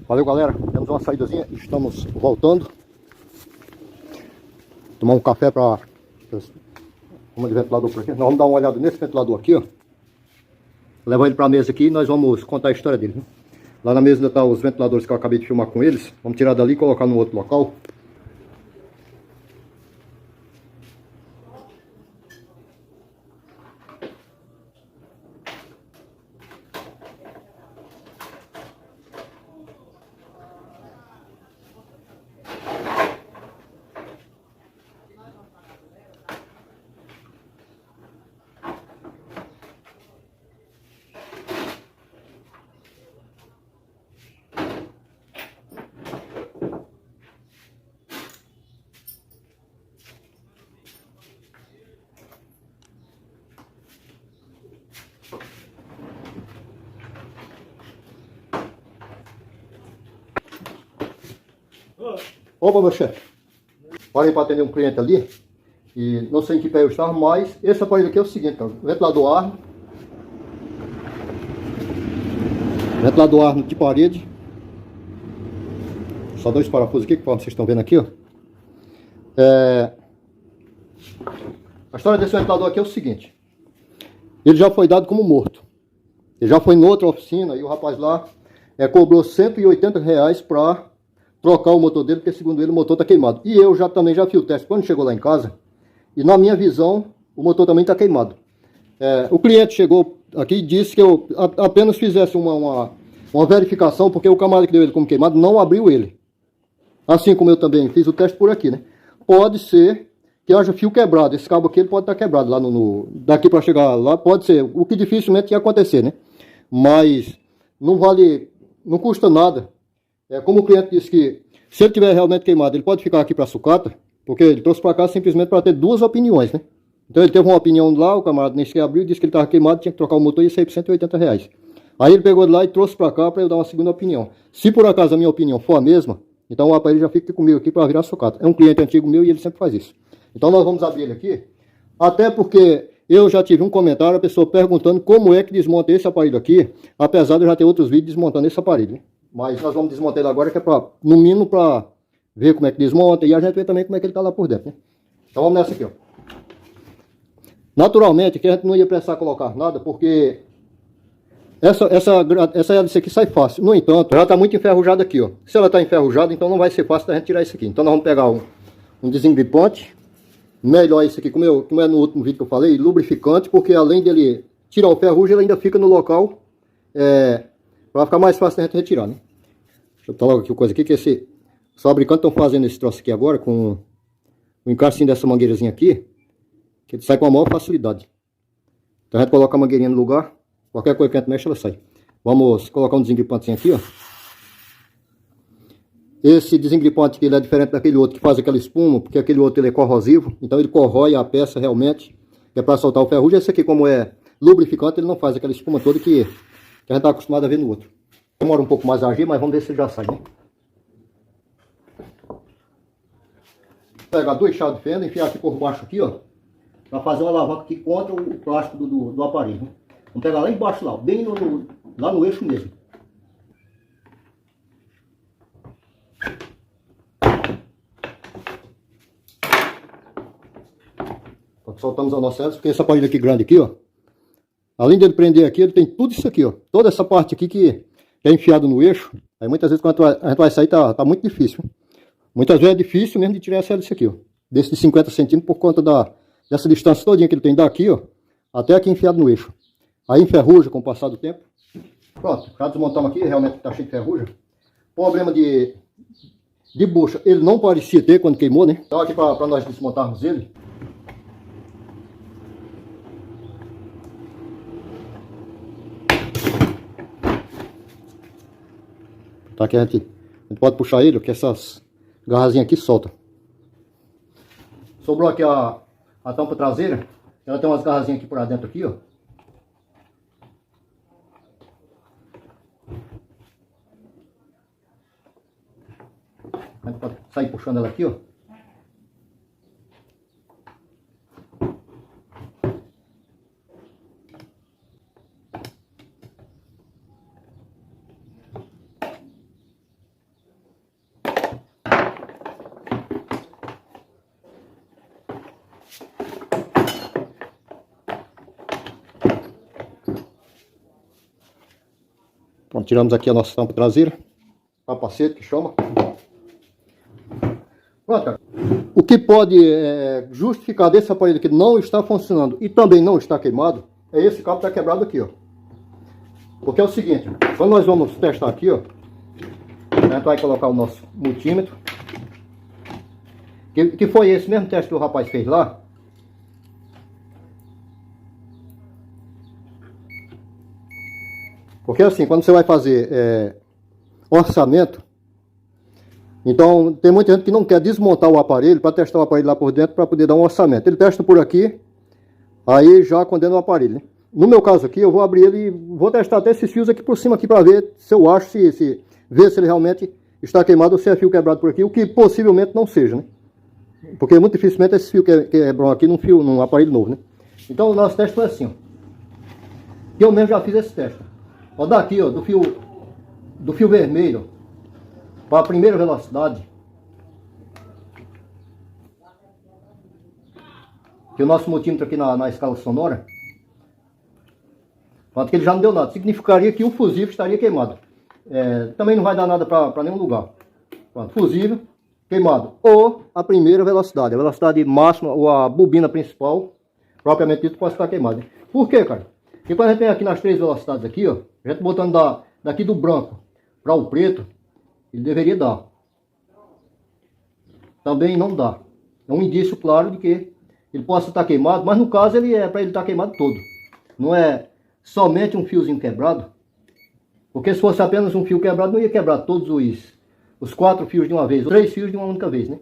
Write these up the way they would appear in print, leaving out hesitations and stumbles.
Valeu, galera, temos uma saídazinha, estamos voltando. Tomar um café para... Vamos de ventilador por aqui. Nós vamos dar uma olhada nesse ventilador aqui, ó. Levar ele para a mesa aqui e nós vamos contar a história dele, né? Lá na mesa ainda tá os ventiladores que eu acabei de filmar com eles. Vamos tirar dali e colocar no outro local. Opa, meu chefe. Parei para atender um cliente ali. E não sei em que pé eu estava, mas esse aparelho aqui é o seguinte, cara. Ventilador Arno. Ventilador Arno de parede. Só dois parafusos aqui, que vocês estão vendo aqui, ó. A história desse ventilador aqui é o seguinte. Ele já foi dado como morto. Ele já foi em outra oficina e o rapaz lá cobrou R$180 para trocar o motor dele, porque segundo ele o motor está queimado. E eu também já fiz o teste quando chegou lá em casa. E na minha visão, o motor também está queimado. O cliente chegou aqui e disse que eu apenas fizesse uma verificação, porque o camarada que deu ele como queimado não abriu ele. Assim como eu também fiz o teste por aqui, né? Pode ser que haja fio quebrado. Esse cabo aqui ele pode estar quebrado lá daqui para chegar lá, pode ser. O que dificilmente ia acontecer, né? Mas não vale, não custa nada. Como o cliente disse que se ele tiver realmente queimado, ele pode ficar aqui para a sucata, porque ele trouxe para cá simplesmente para ter duas opiniões, né? Então ele teve uma opinião lá, o camarada nem sequer abriu, disse que ele estava queimado, tinha que trocar o motor e ia sair por R$180. Aí ele pegou de lá e trouxe para cá para eu dar uma segunda opinião. Se por acaso a minha opinião for a mesma, então o aparelho já fica comigo aqui para virar sucata. É um cliente antigo meu e ele sempre faz isso. Então nós vamos abrir ele aqui, até porque eu já tive um comentário, a pessoa perguntando como é que desmonta esse aparelho aqui, apesar de eu já ter outros vídeos desmontando esse aparelho, né? Mas nós vamos desmontar ele agora, que é para, no mínimo, para ver como é que desmonta e a gente vê também como é que ele está lá por dentro, né? Então vamos nessa aqui, ó. Naturalmente que a gente não ia precisar colocar nada, porque essa hélice aqui sai fácil. No entanto, ela está muito enferrujada aqui, ó. Se ela está enferrujada, então não vai ser fácil da gente tirar isso aqui. Então nós vamos pegar um desengripante, melhor isso aqui, como é no último vídeo que eu falei, lubrificante, porque além dele tirar o ferrugem, ele ainda fica no local para ficar mais fácil da gente retirar, né? Deixa eu botar logo aqui uma coisa aqui, que os fabricantes estão fazendo esse troço aqui agora, com o encaixinho dessa mangueirazinha aqui, que ele sai com a maior facilidade. Então a gente coloca a mangueirinha no lugar, qualquer coisa que a gente mexe, ela sai. Vamos colocar um desengripantezinho aqui, ó. Esse desengripante aqui ele é diferente daquele outro que faz aquela espuma, porque aquele outro ele é corrosivo, então ele corrói a peça realmente, que é para soltar o ferrugem. Esse aqui, como é lubrificante, ele não faz aquela espuma toda que a gente está acostumado a ver no outro. Demora um pouco mais a agir, mas vamos ver se ele já sai, né? Vou pegar duas chaves de fenda, enfiar aqui por baixo aqui, ó, para fazer uma alavanca aqui contra o plástico do aparelho, né? Vamos pegar lá embaixo, lá, bem lá no eixo mesmo. Soltamos a nossa hélice, porque esse aparelho aqui grande aqui, ó, além dele prender aqui, ele tem tudo isso aqui, ó, toda essa parte aqui que é enfiado no eixo. Aí muitas vezes quando a gente vai sair tá muito difícil. Muitas vezes é difícil mesmo de tirar essa hélice aqui, ó, desse de 50 centímetros, por conta dessa distância todinha que ele tem daqui, ó, até aqui enfiado no eixo. Aí enferruja com o passar do tempo. Pronto, já desmontamos aqui, realmente tá cheio de ferrugem. Problema de bucha, ele não parecia ter quando queimou, né? Então aqui para nós desmontarmos ele, tá, que a gente pode puxar ele, que essas garrazinhas aqui soltam. Sobrou aqui a tampa traseira, ela tem umas garrazinhas aqui por dentro aqui, ó. A gente pode sair puxando ela aqui, ó. Pronto, tiramos aqui a nossa tampa traseira, capacete que chama. Pronto, cara. O que pode justificar desse aparelho que não está funcionando e também não está queimado, é esse cabo que está quebrado aqui, ó. Porque é o seguinte, quando nós vamos testar aqui, ó, a gente vai colocar o nosso multímetro, que foi esse mesmo teste que o rapaz fez lá. Porque assim, quando você vai fazer orçamento, então tem muita gente que não quer desmontar o aparelho para testar o aparelho lá por dentro para poder dar um orçamento. Ele testa por aqui, aí já condena o aparelho, né? No meu caso aqui, eu vou abrir ele e vou testar até esses fios aqui por cima aqui para ver se eu acho, ver se ele realmente está queimado ou se é fio quebrado por aqui, o que possivelmente não seja, né? Porque muito dificilmente esse fio quebram aqui num aparelho novo, né? Então o nosso teste foi assim, ó. Eu mesmo já fiz esse teste. Ó, daqui, ó, do fio vermelho para a primeira velocidade, que o nosso multímetro aqui na escala sonora, quanto que ele já não deu nada, significaria que o fusível estaria queimado. Também não vai dar nada para nenhum lugar. Pronto, fusível queimado, ou a primeira velocidade, a velocidade máxima, ou a bobina principal, propriamente dito, pode estar queimada. Por quê, cara? Porque quando a gente tem aqui nas três velocidades aqui, ó, a gente botando daqui do branco para o preto, ele deveria dar. Também não dá. É um indício claro de que ele possa estar queimado, mas no caso ele é para ele estar queimado todo. Não é somente um fiozinho quebrado. Porque se fosse apenas um fio quebrado, não ia quebrar todos os 4 fios de uma vez, ou 3 fios de uma única vez, né?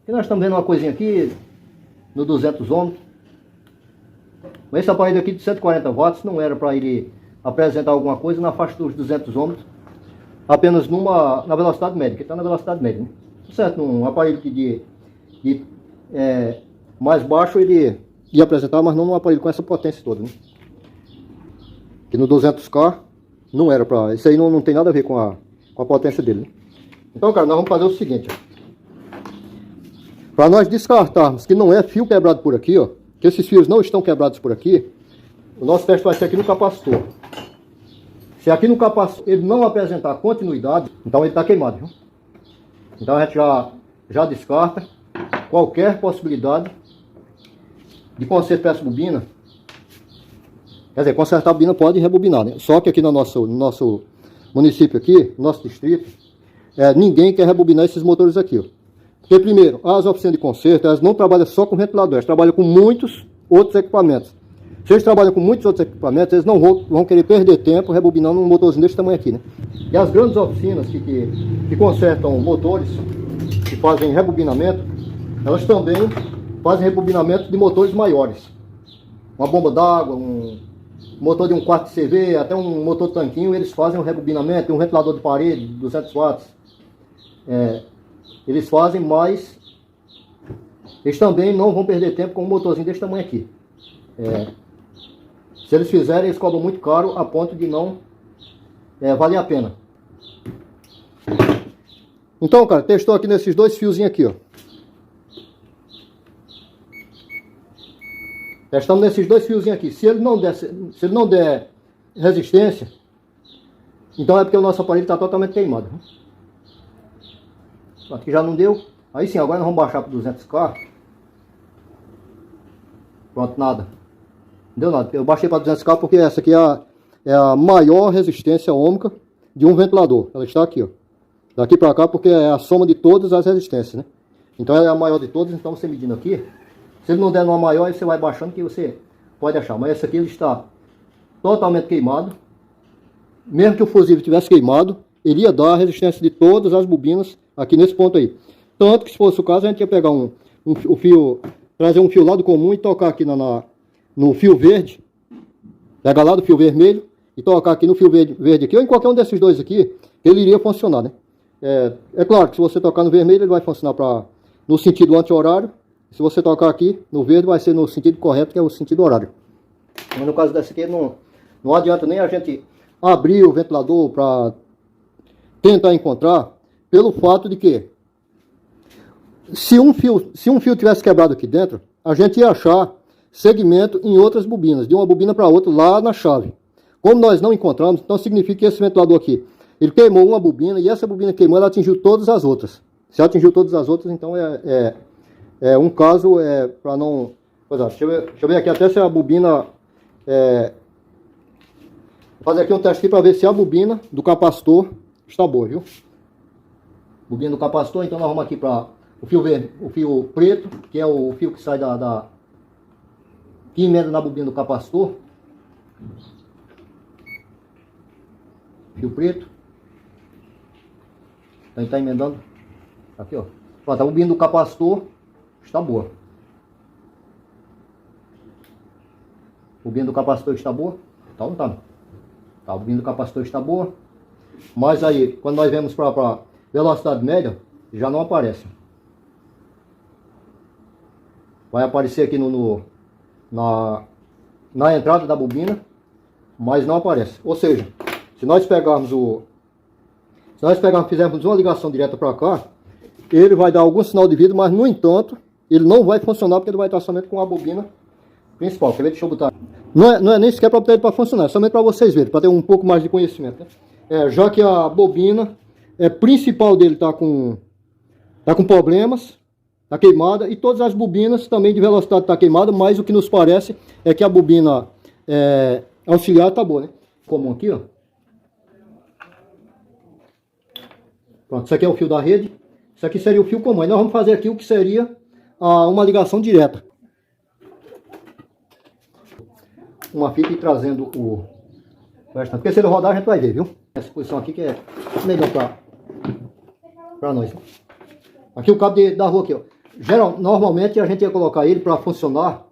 E nós estamos vendo uma coisinha aqui no 200 ohms. Esse aparelho aqui de 140 watts não era para ele apresentar alguma coisa na faixa dos 200 ohms, apenas na velocidade média, que está na velocidade média, né? Certo, num aparelho que mais baixo ele ia apresentar, mas não num aparelho com essa potência toda, né? Que no 200K não era para... Isso aí não tem nada a ver com a potência dele, né? Então, cara, nós vamos fazer o seguinte, para nós descartarmos que não é fio quebrado por aqui, ó, que esses fios não estão quebrados por aqui, o nosso teste vai ser aqui no capacitor. Se aqui no capacitor ele não apresentar continuidade, então ele está queimado, viu? Então a gente já descarta qualquer possibilidade de consertar essa bobina. Quer dizer, consertar a bobina pode rebobinar, né? Só que aqui no nosso município aqui, no nosso distrito, ninguém quer rebobinar esses motores aqui, ó. Porque primeiro, as oficinas de conserto, elas não trabalham só com ventilador, elas trabalham com muitos outros equipamentos. Se eles trabalham com muitos outros equipamentos, eles não vão querer perder tempo rebobinando um motorzinho desse tamanho aqui, né? E as grandes oficinas que consertam motores, que fazem rebobinamento, elas também fazem rebobinamento de motores maiores. Uma bomba d'água, um motor de um quarto de CV, até um motor tanquinho, eles fazem um rebobinamento, um ventilador de parede, 200 watts. Eles fazem, mas eles também não vão perder tempo com um motorzinho desse tamanho aqui. Se eles fizerem, eles cobram muito caro a ponto de não valer a pena. Então, cara, testou aqui nesses dois fiozinhos aqui, ó. Testamos nesses dois fiozinhos aqui. Se ele não der resistência, então é porque o nosso aparelho está totalmente queimado. Aqui já não deu. Aí sim, agora nós vamos baixar para 200K. Pronto, nada. Não deu nada. Eu baixei para 200K porque essa aqui é a maior resistência ohmica de um ventilador. Ela está aqui, ó. Daqui para cá porque é a soma de todas as resistências, né? Então ela é a maior de todas, então você medindo aqui. Se ele não der numa maior, aí você vai baixando que você pode achar. Mas essa aqui ele está totalmente queimado. Mesmo que o fusível tivesse queimado, ele ia dar a resistência de todas as bobinas aqui nesse ponto aí. Tanto que se fosse o caso, a gente ia pegar o fio, trazer um fio lá do comum e tocar aqui no fio verde. Pegar lá do fio vermelho e tocar aqui no fio verde aqui, ou em qualquer um desses dois aqui, ele iria funcionar, né? É claro que se você tocar no vermelho, ele vai funcionar no sentido anti-horário. Se você tocar aqui no verde, vai ser no sentido correto, que é o sentido horário. Mas no caso dessa aqui, não adianta nem a gente abrir o ventilador para tentar encontrar, pelo fato de que se um fio tivesse quebrado aqui dentro, a gente ia achar segmento em outras bobinas, de uma bobina para outra lá na chave. Como nós não encontramos, então significa que esse ventilador aqui, ele queimou uma bobina e essa bobina queimou, ela atingiu todas as outras. Se atingiu todas as outras, então é um caso para não... Deixa eu ver aqui até se a bobina... Vou fazer aqui um teste aqui para ver se a bobina do capacitor está boa, viu? Bobina do capacitor, então nós vamos aqui para o fio verde, o fio preto, que é o fio que sai que emenda na bobina do capacitor. Fio preto. Então ele está emendando. Aqui, ó. Pronto, a bobina do capacitor está boa. A bobina do capacitor está boa? Então não tá. Tá, a bobina do capacitor está boa. Mas aí, quando nós vemos para velocidade média, já não aparece. Vai aparecer aqui na entrada da bobina, mas não aparece. Ou seja, se nós fizermos uma ligação direta para cá, ele vai dar algum sinal de vida, mas no entanto, ele não vai funcionar porque ele vai estar somente com a bobina principal. Quer ver? Deixa eu botar. Não é nem sequer para botar ele para funcionar, é somente para vocês verem, para ter um pouco mais de conhecimento, né? Já que a bobina principal dele está com problemas, está queimada, e todas as bobinas também de velocidade está queimada, mas o que nos parece é que a bobina auxiliar está boa, né? Comum aqui, ó. Pronto, isso aqui é o fio da rede, isso aqui seria o fio comum. E nós vamos fazer aqui o que seria uma ligação direta. Uma fita e trazendo o restante, porque se ele rodar a gente vai ver, viu? Essa posição aqui que é melhor para nós. Aqui o cabo da rua aqui, ó. Normalmente a gente ia colocar ele para funcionar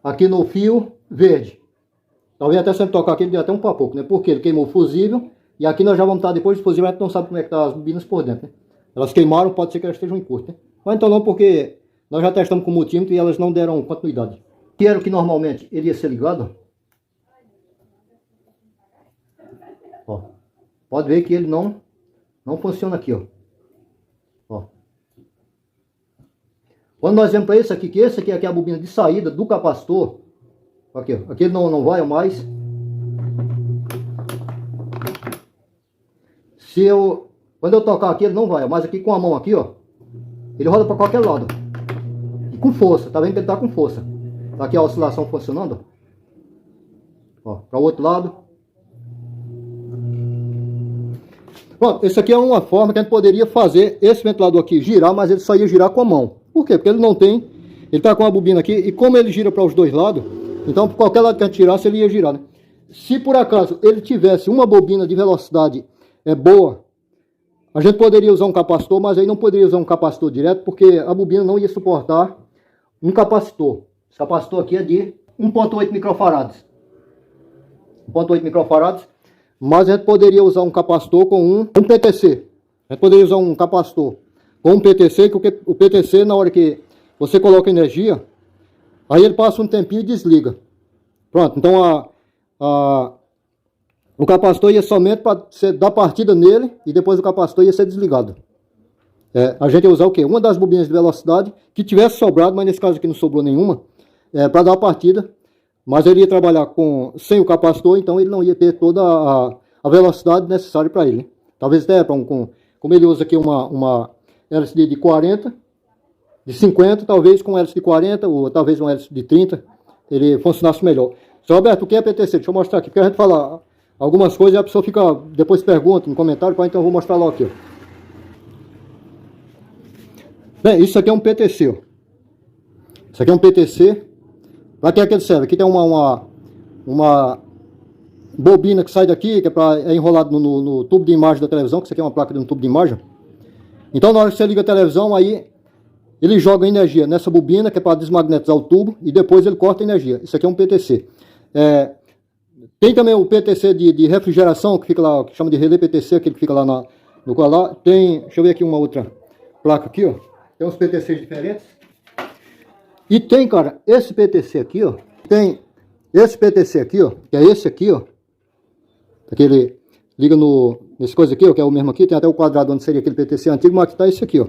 aqui no fio verde. Talvez até sempre tocar aqui ele dê até um pouco, né? Porque ele queimou o fusível e aqui nós já vamos estar depois do fusível, a gente não sabe como é que tá as bobinas por dentro, né? Elas queimaram, pode ser que elas estejam em curto, né? Mas então não, porque nós já testamos com o multímetro e elas não deram continuidade. Que era o que normalmente ele ia ser ligado. Ó, pode ver que ele não funciona aqui, ó. Ó. Quando nós vemos para esse aqui, que esse aqui é a bobina de saída do capacitor. Aqui, ó. Aqui ele não vai mais. Quando eu tocar aqui ele não vai, mas aqui com a mão aqui, ó, ele roda para qualquer lado. E com força, tá vendo que ele tá com força. Tá aqui a oscilação funcionando. Ó, para o outro lado. Pronto, esse aqui é uma forma que a gente poderia fazer esse ventilador aqui girar, mas ele só ia girar com a mão. Por quê? Porque ele não tem, ele tá com a bobina aqui, e como ele gira para os dois lados, então por qualquer lado que a gente tirasse, ele ia girar, né? Se por acaso ele tivesse uma bobina de velocidade boa, a gente poderia usar um capacitor, mas aí não poderia usar um capacitor direto, porque a bobina não ia suportar um capacitor. Esse capacitor aqui é de 1.8 microfarads. 1.8 microfarads. Mas a gente poderia usar um capacitor com um PTC. A gente poderia usar um capacitor com um PTC, que o PTC, na hora que você coloca energia, aí ele passa um tempinho e desliga. Pronto, então o capacitor ia somente para dar partida nele e depois o capacitor ia ser desligado. A gente ia usar o quê? Uma das bobinas de velocidade que tivesse sobrado, mas nesse caso aqui não sobrou nenhuma, para dar a partida. Mas ele ia trabalhar sem o capacitor, então ele não ia ter toda a velocidade necessária para ele, né? Talvez até como ele usa aqui uma LCD de 40, de 50, talvez com LCD de 40 ou talvez um LCD de 30, ele funcionasse melhor. Seu Roberto, o que é PTC? Deixa eu mostrar aqui, porque a gente fala algumas coisas e a pessoa depois pergunta no comentário, então eu vou mostrar logo aqui, ó. Bem, isso aqui é um PTC, ó. Isso aqui é um PTC. Para que é que ele serve? Aqui tem uma bobina que sai daqui, que é enrolado no tubo de imagem da televisão, que isso aqui é uma placa de um tubo de imagem. Então na hora que você liga a televisão, aí ele joga energia nessa bobina, que é para desmagnetizar o tubo, e depois ele corta a energia. Isso aqui é um PTC. Tem também o PTC de refrigeração, que fica lá, que chama de relé PTC, aquele que fica lá no qual lá. Tem, deixa eu ver aqui uma outra placa aqui, ó. Tem uns PTCs diferentes. E tem, cara, esse PTC aqui, ó. Tem esse PTC aqui, ó. Que é esse aqui, ó. Aquele liga nesse coisa aqui, ó. Que é o mesmo aqui. Tem até o quadrado onde seria aquele PTC antigo, mas aqui tá esse aqui, ó.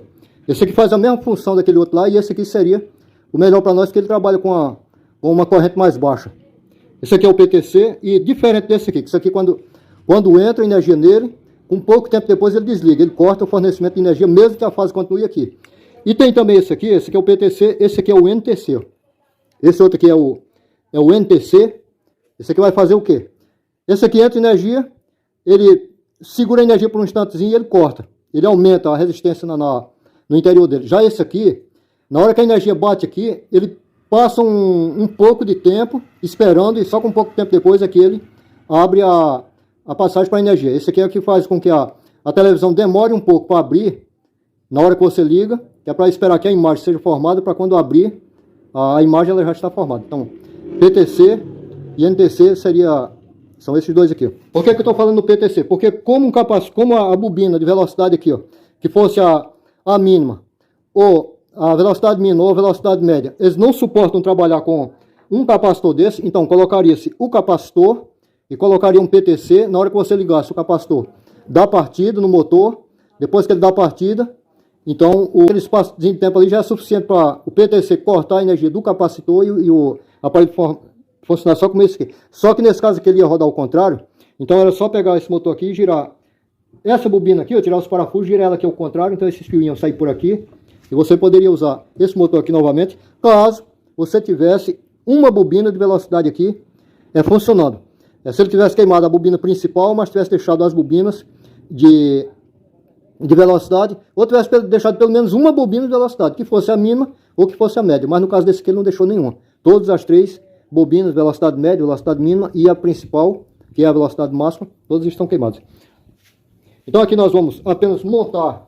Esse aqui faz a mesma função daquele outro lá. E esse aqui seria o melhor para nós, porque ele trabalha com uma corrente mais baixa. Esse aqui é o PTC, e diferente desse aqui, que isso aqui quando entra energia nele, com pouco tempo depois ele desliga, ele corta o fornecimento de energia, mesmo que a fase continue aqui. E tem também esse aqui é o PTC, esse aqui é o NTC. Esse outro aqui é o NTC. Esse aqui vai fazer o quê? Esse aqui entra energia, ele segura a energia por um instantezinho e ele corta. Ele aumenta a resistência no interior dele. Já esse aqui, na hora que a energia bate aqui, ele passa um pouco de tempo esperando, e só com um pouco de tempo depois é que ele abre a passagem para a energia. Esse aqui é o que faz com que a televisão demore um pouco para abrir na hora que você liga, que é para esperar que a imagem seja formada, para quando abrir, a imagem ela já está formada. Então, PTC e NTC são esses dois aqui. Por que eu estou falando do PTC? Porque como a bobina de velocidade aqui, ó, que fosse a mínima, ou a velocidade mínima ou a velocidade média, eles não suportam trabalhar com um capacitor desse, então colocaria-se o capacitor e colocaria um PTC. Na hora que você ligasse o capacitor, dá partida no motor, depois que ele dá partida, então aquele espaço de tempo ali já é suficiente para o PTC cortar a energia do capacitor e o aparelho funcionar só como esse aqui. Só que nesse caso aqui ele ia rodar ao contrário, então era só pegar esse motor aqui e girar essa bobina aqui, tirar os parafusos, girar ela aqui ao contrário, então esses fios iam sair por aqui, e você poderia usar esse motor aqui novamente, caso você tivesse uma bobina de velocidade aqui funcionando. Se ele tivesse queimado a bobina principal, mas tivesse deixado as bobinas de velocidade, ou tivesse deixado pelo menos uma bobina de velocidade, que fosse a mínima ou que fosse a média, mas no caso desse aqui ele não deixou nenhuma. Todas as três bobinas, velocidade média, velocidade mínima e a principal, que é a velocidade máxima, todas estão queimadas. Então aqui nós vamos apenas montar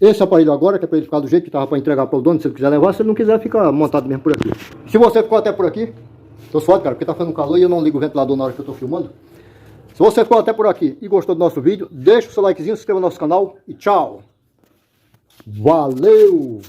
esse aparelho agora, que é para ele ficar do jeito que estava para entregar para o dono, se ele quiser levar, se ele não quiser, fica montado mesmo por aqui. Se você ficou até por aqui, tô suado, cara, porque tá fazendo calor e eu não ligo o ventilador na hora que eu tô filmando. Se você ficou até por aqui e gostou do nosso vídeo, deixa o seu likezinho, se inscreva no nosso canal e tchau! Valeu!